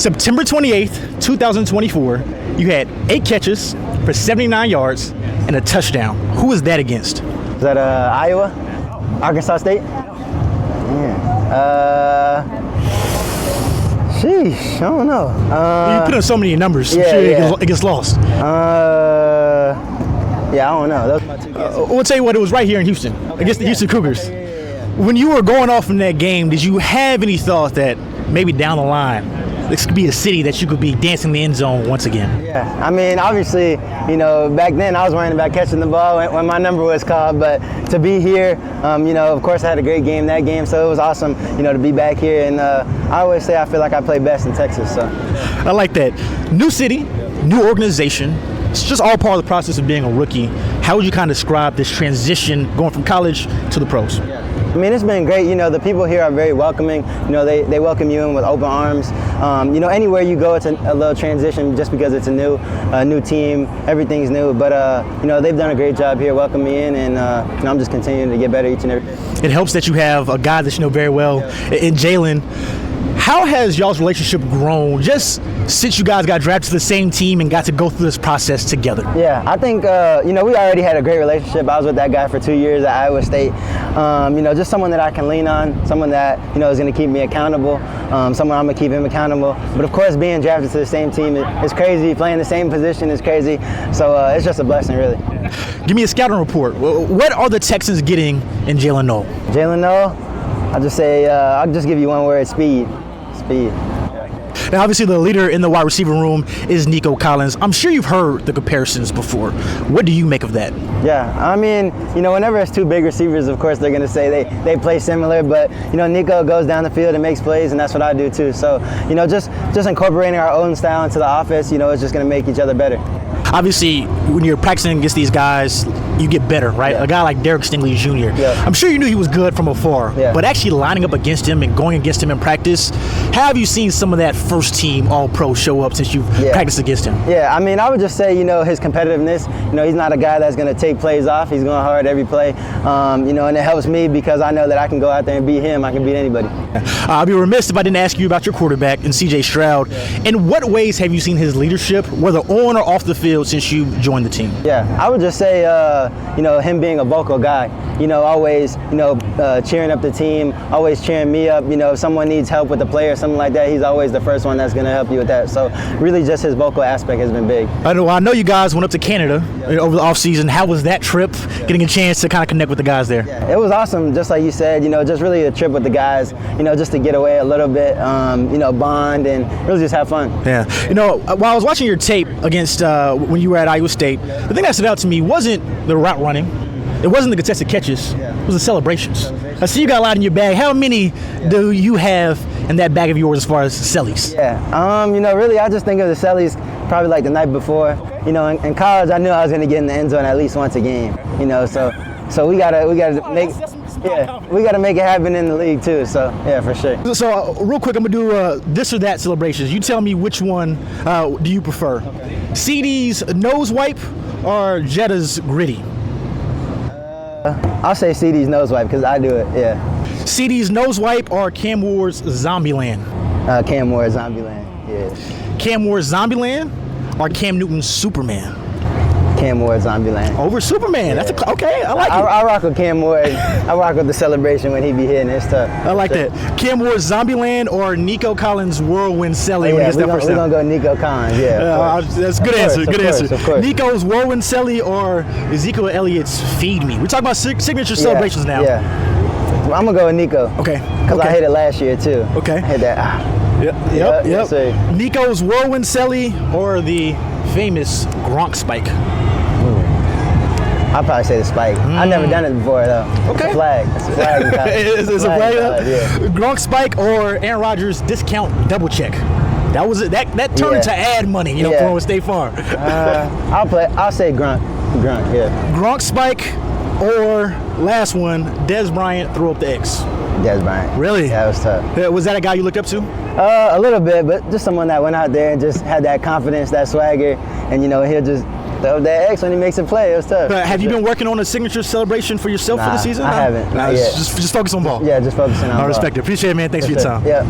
September 28th, 2024, you had 8 catches for 79 yards and a touchdown. Who was that against? Is that Iowa? Arkansas State? Yeah. Sheesh, I don't know. You put in so many numbers, yeah, it gets lost. Yeah, I don't know. Those are my 2 guesses. We'll tell you what, it was right here in Houston, against the Houston Cougars. When you were going off in that game, did you have any thought that maybe down the line, this could be a city that you could be dancing the end zone once again? Yeah, I mean, obviously, you know, back then I was worrying about catching the ball when my number was called, but to be here, you know, of course I had a great game that game, so it was awesome, you know, to be back here, and I always say I feel like I play best in Texas, so. I like that. New city, new organization. It's just all part of the process of being a rookie. How would you kind of describe this transition going from college to the pros? I mean, it's been great. You know, the people here are very welcoming. You know, they welcome you in with open arms. You know, anywhere you go, it's a little transition just because it's a new team. Everything's new. But, you know, they've done a great job here welcoming me in, and you know, I'm just continuing to get better each and every day. It helps that you have a guy that you know very well in Jaylin. How has y'all's relationship grown just since you guys got drafted to the same team and got to go through this process together? Yeah, I think, you know, we already had a great relationship. I was with that guy for 2 years at Iowa State. You know, just someone that I can lean on, someone that, you know, is going to keep me accountable, someone I'm going to keep him accountable. But, of course, being drafted to the same team is crazy. Playing the same position is crazy. So it's just a blessing, really. Give me a scouting report. What are the Texans getting in Jaylen Noel? Jaylen Noel, I'll just say, I'll just give you one word, speed. Speed. Now, obviously, the leader in the wide receiver room is Nico Collins. I'm sure you've heard the comparisons before. What do you make of that? Yeah, I mean, you know, whenever it's 2 big receivers, of course, they're going to say they play similar. But, you know, Nico goes down the field and makes plays, and that's what I do too. So, you know, just incorporating our own style into the offense, you know, it's just going to make each other better. Obviously, when you're practicing against these guys, you get better, right? Yeah. A guy like Derrick Stingley Jr. Yeah. I'm sure you knew he was good from afar, but actually lining up against him and going against him in practice, how have you seen some of that first team All-Pro show up since you've practiced against him? Yeah, I mean, I would just say, you know, his competitiveness, you know, he's not a guy that's going to take plays off. He's going hard every play, you know, and it helps me because I know that I can go out there and beat him. I can beat anybody. I'd be remiss if I didn't ask you about your quarterback and CJ Stroud. In what ways have you seen his leadership, whether on or off the field, since you joined the team? Yeah, I would just say, you know, him being a vocal guy, you know, always, you know, cheering up the team, always cheering me up. You know, if someone needs help with the play or something like that, he's always the first one that's going to help you with that. So really just his vocal aspect has been big. I know you guys went up to Canada over the offseason. How was that trip, getting a chance to kind of connect with the guys there? Yeah, it was awesome, just like you said, you know, just really a trip with the guys, you know, just to get away a little bit, you know, bond and really just have fun. Yeah. You know, while I was watching your tape against when you were at Iowa State, the thing that stood out to me wasn't the route running. It wasn't the contested catches. It was the celebrations. I see you got a lot in your bag. How many do you have in that bag of yours as far as cellies? Yeah, you know, really I just think of the cellies probably like the night before. You know, in college I knew I was going to get in the end zone at least once a game. You know, so we gotta make it happen in the league too. So yeah, for sure. So real quick, I'm gonna do this or that celebrations. You tell me which one do you prefer? CD's nose wipe or Jetta's gritty? I'll say CD's nose wipe because I do it. Yeah. CD's nose wipe or Cam Ward's Zombieland? Cam Ward's Zombieland. Yeah. Cam Ward's Zombieland or Cam Newton's Superman? Cam Ward's Zombieland. Over Superman. Yeah. That's okay. I like it. I rock with Cam Ward. I rock with the celebration when he be hitting. It's tough. I like that. Cam Ward's Zombieland or Nico Collins' whirlwind celly when he gets that first down? We're gonna go Nico Collins. Yeah. That's a good answer. Good answer. Of course. Nico's whirlwind celly or Ezekiel Elliott's feed me. We're talking about signature celebrations now. Yeah. I'm gonna go with Nico. Okay. Because I hit it last year too. Okay. I hit that. Yep. Nico's whirlwind celly or the famous Gronk spike? I'll probably say the spike. I've never done it before though. Okay. It's a flag. It's a flag. It's a flag. Yeah. Gronk spike or Aaron Rodgers discount double check. That was it. That turned into ad money, you know, for State Farm. I'll say Gronk. Gronk, yeah. Gronk spike or last one, Dez Bryant throw up the X. Dez Bryant. Really? Yeah, that was tough. Was that a guy you looked up to? A little bit, but just someone that went out there and just had that confidence, that swagger, and you know he'll just throw that X when he makes a play. It was tough. Have you been working on a signature celebration for yourself for the season? I haven't. Not yet. Just focus on ball. Yeah, just focusing on ball. I respect it. Appreciate it, man. Thanks for your time. Yeah.